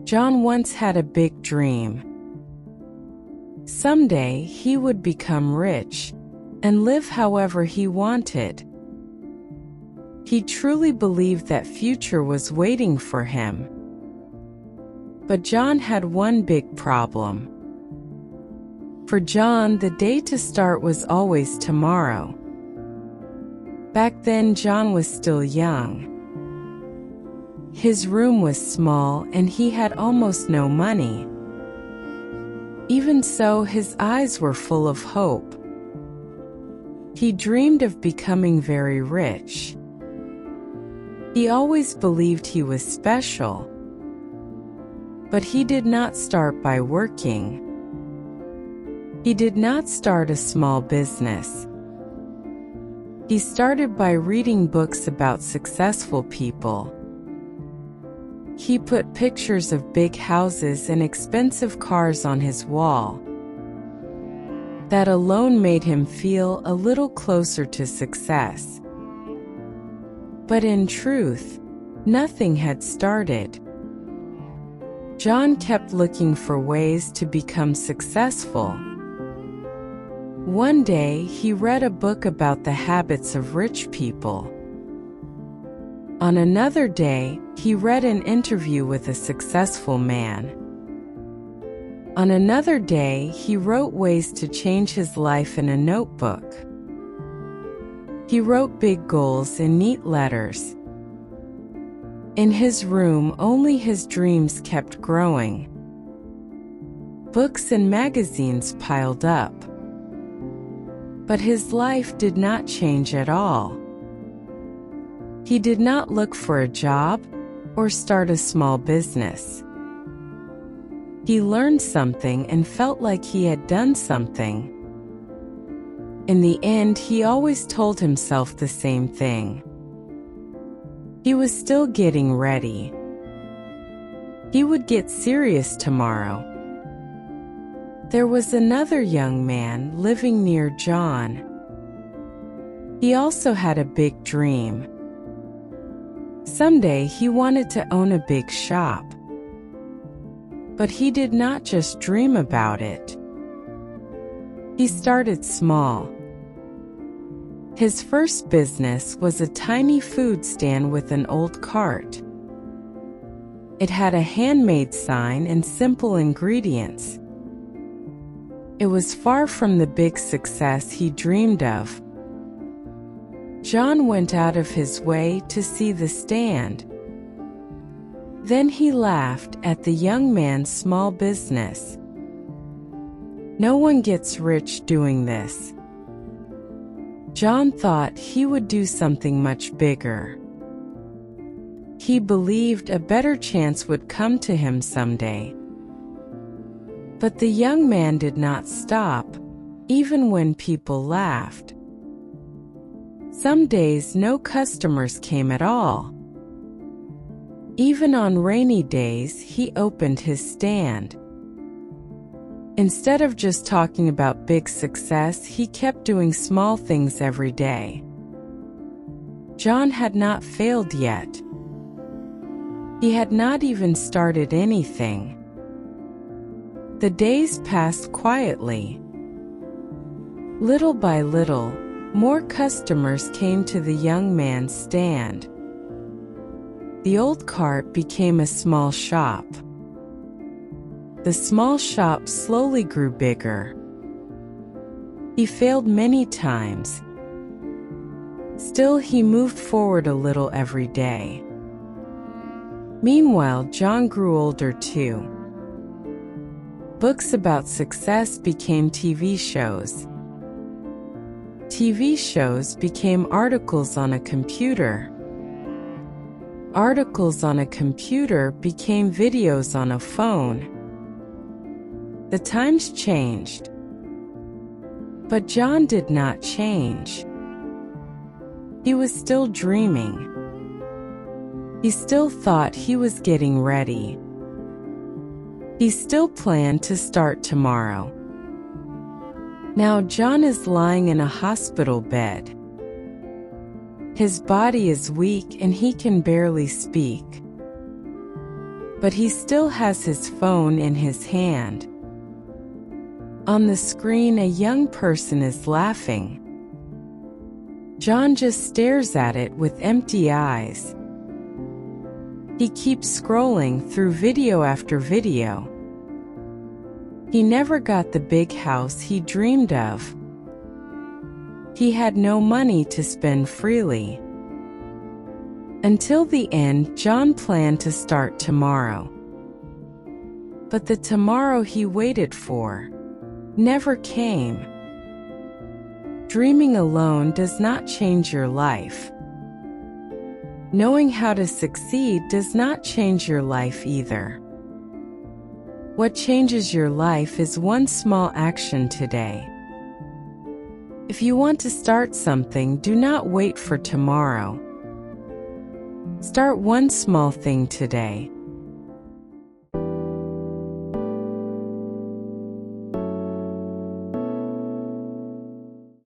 John once had a big dream. Someday he would become rich and live however he wanted. He truly believed that future was waiting for him. But John had one big problem. For John, the day to start was always tomorrow. Back then, John was still young. His room was small and he had almost no money. Even so, his eyes were full of hope. He dreamed of becoming very rich. He always believed he was special. But he did not start by working. He did not start a small business. He started by reading books about successful people. He put pictures of big houses and expensive cars on his wall. That alone made him feel a little closer to success. But in truth, nothing had started. John kept looking for ways to become successful. One day, he read a book about the habits of rich people. On another day, he read an interview with a successful man. On another day, he wrote ways to change his life in a notebook. He wrote big goals in neat letters. In his room, only his dreams kept growing. Books and magazines piled up. But his life did not change at all. He did not look for a job or start a small business. He learned something and felt like he had done something. In the end, he always told himself the same thing. He was still getting ready. He would get serious tomorrow. There was another young man living near John. He also had a big dream. Someday he wanted to own a big shop. But he did not just dream about it. He started small. His first business was a tiny food stand with an old cart. It had a handmade sign and simple ingredients. It was far from the big success he dreamed of. John went out of his way to see the stand. Then he laughed at the young man's small business. No one gets rich doing this. John thought he would do something much bigger. He believed a better chance would come to him someday. But the young man did not stop, even when people laughed. Some days no customers came at all. Even on rainy days, he opened his stand. Instead of just talking about big success, he kept doing small things every day. John had not failed yet. He had not even started anything. The days passed quietly. Little by little, more customers came to the young man's stand. The old cart became a small shop. The small shop slowly grew bigger. He failed many times. Still, he moved forward a little every day. Meanwhile, John grew older too. Books about success became TV shows. TV shows became articles on a computer. Articles on a computer became videos on a phone. The times changed. But John did not change. He was still dreaming. He still thought he was getting ready. He still planned to start tomorrow. Now John is lying in a hospital bed. His body is weak and he can barely speak. but he still has his phone in his hand. On the screen, a young person is laughing. John just stares at it with empty eyes. He keeps scrolling through video after video. He never got the big house he dreamed of. He had no money to spend freely. Until the end, John planned to start tomorrow. But the tomorrow he waited for never came. Dreaming alone does not change your life. Knowing how to succeed does not change your life either. What changes your life is one small action today. If you want to start something, do not wait for tomorrow. Start one small thing today.